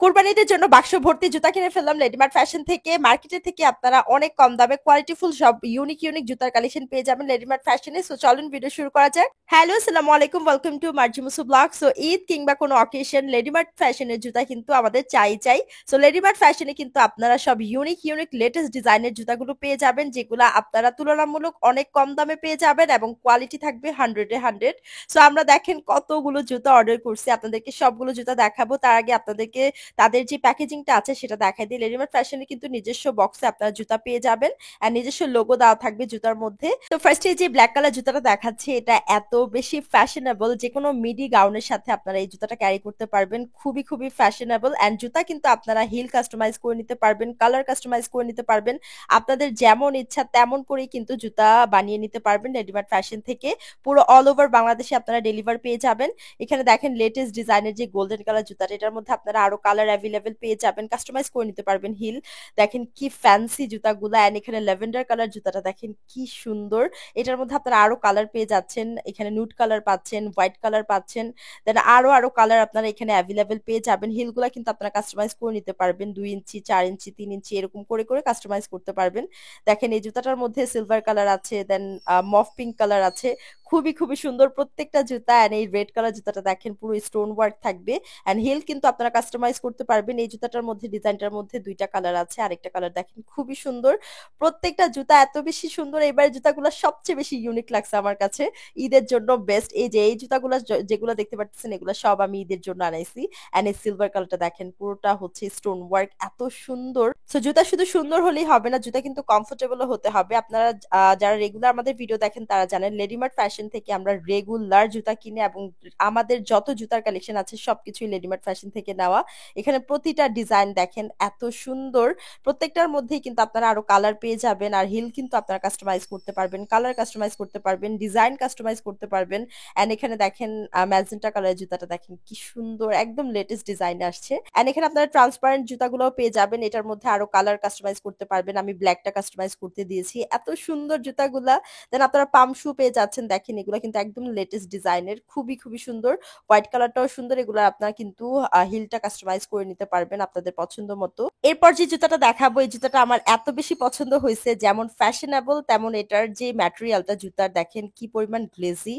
কোরবানিদের জন্য বাক্স ভর্তি জুতা কিনে ফেললাম রেডিমেড ফ্যাশন থেকে। মার্কেটে থেকে আপনারা অনেক কম দামে কোয়ালিটিফুল সব ইউনিক ইউনিক জুতার কালেকশন পেয়ে যাবেন রেডিমেড ফ্যাশনে। সো চলুন ভিডিও শুরু করা যাক। হ্যালো, আসসালামু আলাইকুম, ওয়েলকাম টু মার্জি মুসু ব্লগ। সো ঈদ কিংবা কোনো অকেশন রেডিমেড ফ্যাশনের জুতা কিন্তু আমাদের চাই। সো রেডিমেড ফ্যাশনে কিন্তু আপনারা সব ইউনিক ইউনিক লেটেস্ট ডিজাইনের জুতাগুলো পেয়ে যাবেন, যেগুলো আপনারা তুলনামূলক অনেক কম দামে পেয়ে যাবেন এবং কোয়ালিটি থাকবে 100-এ 100। সো আমরা দেখেন কতগুলো জুতা অর্ডার করছি, আপনাদেরকে সবগুলো জুতা দেখাবো। তার আগে আপনাদেরকে তাদের যে প্যাকেজিংটা আছে সেটা দেখাই দিই। রেডিমেড ফ্যাশনে কিন্তু নিজস্ব বক্সে আপনারা জুতা পেয়ে যাবেন আর নিজস্ব লোগো দেওয়া থাকবে জুতার মধ্যে। তো ফার্স্টে যে ব্ল্যাক কালার জুতাটা দেখাচ্ছি, এটা এত বেশি ফ্যাশনেবল, যে কোনো মিডি গাউনের সাথে আপনারা এই জুতাটা ক্যারি করতে পারবেন। খুবই খুবই ফ্যাশনেবল অ্যান্ড জুতা কিন্তু আপনারা হিল কাস্টমাইজ করে নিতে পারবেন, কালার কাস্টমাইজ করে নিতে পারবেন। আপনাদের যেমন ইচ্ছা তেমন করেই কিন্তু জুতা বানিয়ে নিতে পারবেন রেডিমেড ফ্যাশন থেকে। পুরো অল ওভার বাংলাদেশে আপনারা ডেলিভার পেয়ে যাবেন। এখানে দেখেন লেটেস্ট ডিজাইনের যে গোল্ডেন কালার জুতাটা, এটার মধ্যে আপনারা আরো কালার অ্যাভেলেবেল পেয়ে যাবেন, কাস্টমাইজ করে নিতে পারবেন হিল। দেখেন কি ফ্যান্সি জুতাগুলো, এন্ড এখানে ল্যাভেন্ডার কালার জুতাটা দেখেন কি সুন্দর। এটার মধ্যে আপনারা আরো কালার পেয়ে যাচ্ছেন, এখানে নুড কালার পাচ্ছেন, হোয়াইট কালার পাচ্ছেন, দেন আরো কালার আপনারা এখানে অ্যাভেলেবেল পেয়ে যাবেন। হিলগুলা কিন্তু আপনারা কাস্টমাইজ করে নিতে পারবেন, 2 ইঞ্চি, 4 ইঞ্চি, 3 ইঞ্চি এরকম করে করে কাস্টমাইজ করতে পারবেন। দেখেন এই জুতাটার মধ্যে সিলভার কালার আছে, দেন মফ পিঙ্ক কালার আছে। খুবই খুবই সুন্দর প্রত্যেকটা জুতা। এন্ড এই রেড কালার জুতাটা দেখেন পুরো স্টোন ওয়ার্ক থাকবে এন্ড হিল কিন্তু আপনারা কাস্টমাইজ করতে পারবেন। এই জুতাটার মধ্যে ডিজাইনটার মধ্যে 2টা কালার আছে, আরেকটা কালার দেখেন খুবই সুন্দর। প্রত্যেকটা জুতা এত বেশি সুন্দর, এবার জুতাগুলো সবচেয়ে বেশি ইউনিক লাগছে আমার কাছে। ঈদের জন্য বেস্ট। এই যে এই জুতাগুলো যেগুলো দেখতে পাচ্ছেন, এগুলো সব আমি ঈদের জন্য আনাইছি। এন্ড এই সিলভার কালারটা দেখেন পুরোটা হচ্ছে স্টোন ওয়ার্ক, এত সুন্দর। সো জুতা শুধু সুন্দর হলেই হবে না, জুতা কিন্তু কমফোর্টেবল হতে হবে। আপনারা যারা রেগুলার আমাদের ভিডিও দেখেন তারা জানেন রেডিমেড ফ্যাশন থেকে আমরা রেগুলার জুতা কিনে, এবং আমাদের যত জুতার কালেকশন আছে সবকিছুই রেডিমেড ফ্যাশন থেকে নেওয়া। এখানে প্রতিটা ডিজাইন দেখেন এত সুন্দর। প্রত্যেকটার মধ্যেই কিন্তু আপনারা আরো কালার পেয়ে যাবেন, আর হিল কিন্তু আপনারা কাস্টমাইজ করতে পারবেন, কালার কাস্টমাইজ করতে পারবেন, ডিজাইন কাস্টমাইজ করতে পারবেন। এন্ড এখানে দেখেন ম্যাজেন্টা কালারের জুতাটা দেখেন কি সুন্দর, একদম লেটেস্ট ডিজাইন আসছে। এন্ড এখানে আপনারা ট্রান্সপারেন্ট জুতাগুলো পেয়ে যাবেন, এটার মধ্যে আরো কালার কাস্টমাইজ করতে পারবেন। আমি ব্ল্যাকটা কাস্টমাইজ করতে দিয়েছি, এত সুন্দর জুতাগুলা। দেন আপনারা পাম শু পেয়ে যাচ্ছেন, দেখেন এগুলো কিন্তু একদম লেটেস্ট ডিজাইনের, খুবই খুবই সুন্দর। হোয়াইট কালারটাও সুন্দর। এগুলো আপনারা কিন্তু হিলটা কাস্টমাইজ করে নিতে পারবেন আপনাদের পছন্দ মতো। এরপর যে জুতাটা দেখাবো, এই জুতাটা আমার এত বেশি পছন্দ হয়েছে, যেমন ফ্যাশনেবল তেমন এটার যে ম্যাটেরিয়ালটা জুতার দেখেন কি পরিমাণ গ্লেজি।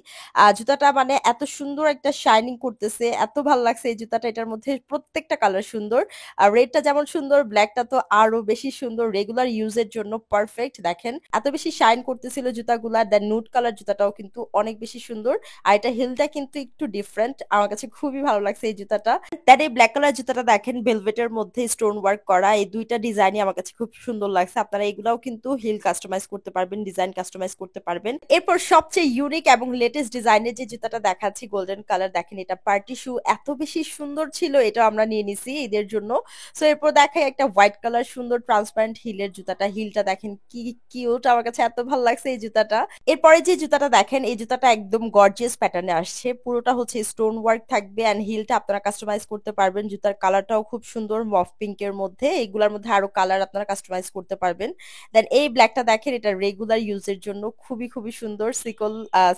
জুতাটা মানে এত সুন্দর একটা শাইনিং করতেছে, এত ভালো লাগছে এই জুতাটা। এটার মধ্যে প্রত্যেকটা কালার সুন্দর, আর রেডটা যেমন সুন্দর, ব্ল্যাকটা তো আরো বেশি সুন্দর, রেগুলার ইউজের জন্য পারফেক্ট। দেখেন এত বেশি শাইন করতেছিল জুতাগুলা। দেন নুড কালার জুতাটাও কিন্তু অনেক বেশি সুন্দর, আর এটা হিলটা কিন্তু একটু ডিফারেন্ট, আমার কাছে খুবই ভালো লাগছে এই জুতাটা। দেন এই ব্ল্যাক কালার জুতাটা দেখেন ভেলভেটের মধ্যে স্টোন ওয়ার্ক করা, এই দুইটা ডিজাইনই আমার কাছে খুব সুন্দর লাগছে। আপনারা এগুলাও কিন্তু হিল কাস্টমাইজ করতে পারবেন, ডিজাইন কাস্টমাইজ করতে পারবেন। এরপর সবচেয়ে ইউনিক এবং লেটেস্ট ডিজাইনের যে জুতাটা দেখাচ্ছি, গোল্ডেন কালার, দেখেন এটা পার্টি শু, এত বেশি সুন্দর ছিল, এটা আমরা নিয়ে নিছি ঈদের জন্য। সো এরপর দেখাই একটা হোয়াইট কালার সুন্দর ট্রান্সপারেন্ট হিলের জুতাটা। হিলটা দেখেন কি কিউট, আমার কাছে এত ভালো লাগছে এই জুতাটা। এরপরে যে জুতাটা দেখেন, এই জুতাটা একদম গর্জিয়াস প্যাটার্নে আসছে, পুরোটা হচ্ছে স্টোন ওয়ার্ক থাকবে এন্ড হিলটা আপনারা কাস্টমাইজ করতে পারবেন। জুতার কালারটাও খুব সুন্দর, মফ পিঙ্কের মধ্যে। এইগুলোর মধ্যে আরো কালার আপনারা কাস্টমাইজ করতে পারবেন। দেন এই ব্ল্যাকটা দেখেন, এটা রেগুলার ইউজের জন্য খুবই খুবই সুন্দর,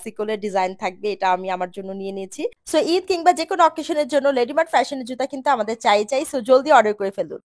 সিকলের ডিজাইন থাকবে, এটা আমি আমার জন্য নিয়ে নিয়েছি। সো ঈদ কিংবা যে কোনো অকেশনের জন্য রেডিমেড ফ্যাশনের জুতা কিন্তু আমাদের চাই। সো জলদি অর্ডার করে ফেলুন।